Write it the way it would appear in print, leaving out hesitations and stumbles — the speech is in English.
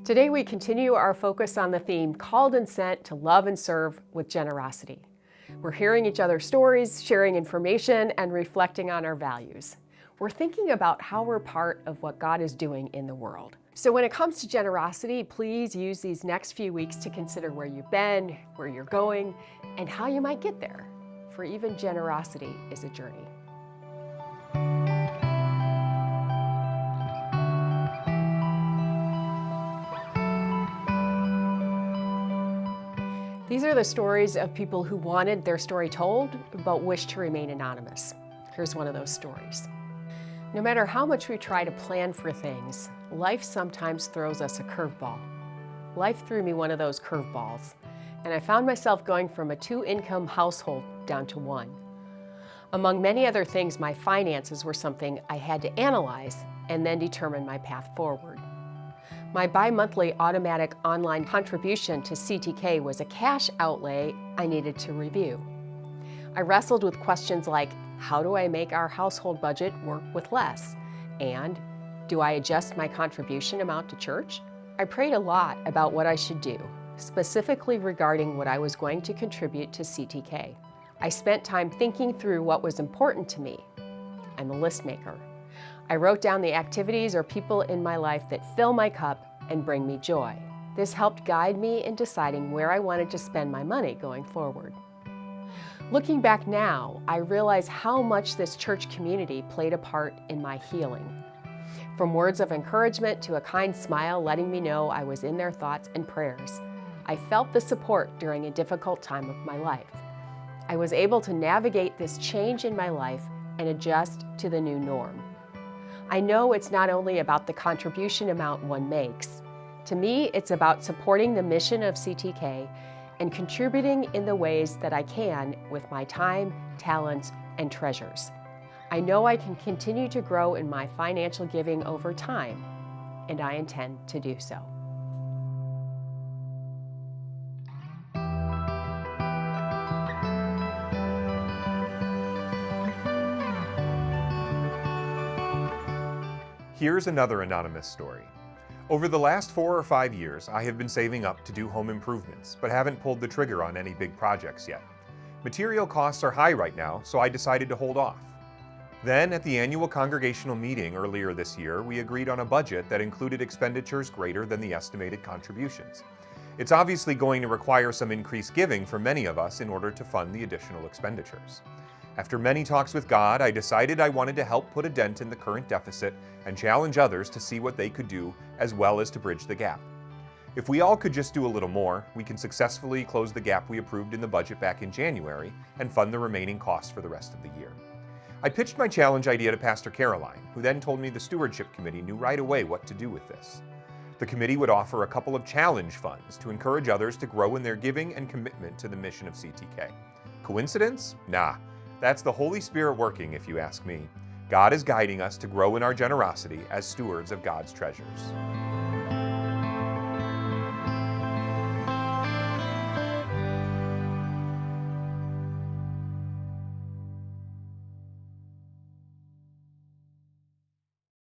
Today we continue our focus on the theme Called and Sent to Love and Serve with Generosity. We're hearing each other's stories, sharing information, and reflecting on our values. We're thinking about how we're part of what God is doing in the world. So when it comes to generosity, please use these next few weeks to consider where you've been, where you're going, and how you might get there. For even generosity is a journey. These are the stories of people who wanted their story told, but wished to remain anonymous. Here's one of those stories. No matter how much we try to plan for things, life sometimes throws us a curveball. Life threw me one of those curveballs, and I found myself going from a 2-income household down to 1. Among many other things, my finances were something I had to analyze and then determine my path forward. My bi-monthly automatic online contribution to CTK was a cash outlay I needed to review. I wrestled with questions like, how do I make our household budget work with less? And do I adjust my contribution amount to church? I prayed a lot about what I should do, specifically regarding what I was going to contribute to CTK. I spent time thinking through what was important to me. I'm a list maker. I wrote down the activities or people in my life that fill my cup and bring me joy. This helped guide me in deciding where I wanted to spend my money going forward. Looking back now, I realize how much this church community played a part in my healing. From words of encouragement to a kind smile letting me know I was in their thoughts and prayers, I felt the support during a difficult time of my life. I was able to navigate this change in my life and adjust to the new norm. I know it's not only about the contribution amount one makes. To me, it's about supporting the mission of CTK and contributing in the ways that I can with my time, talents, and treasures. I know I can continue to grow in my financial giving over time, and I intend to do so. Here's another anonymous story. Over the last 4 or 5 years, I have been saving up to do home improvements, but haven't pulled the trigger on any big projects yet. Material costs are high right now, so I decided to hold off. Then, at the annual congregational meeting earlier this year, we agreed on a budget that included expenditures greater than the estimated contributions. It's obviously going to require some increased giving for many of us in order to fund the additional expenditures. After many talks with God, I decided I wanted to help put a dent in the current deficit and challenge others to see what they could do as well as to bridge the gap. If we all could just do a little more, we can successfully close the gap we approved in the budget back in January and fund the remaining costs for the rest of the year. I pitched my challenge idea to Pastor Caroline, who then told me the stewardship committee knew right away what to do with this. The committee would offer a couple of challenge funds to encourage others to grow in their giving and commitment to the mission of CTK. Coincidence? Nah. That's the Holy Spirit working, if you ask me. God is guiding us to grow in our generosity as stewards of God's treasures.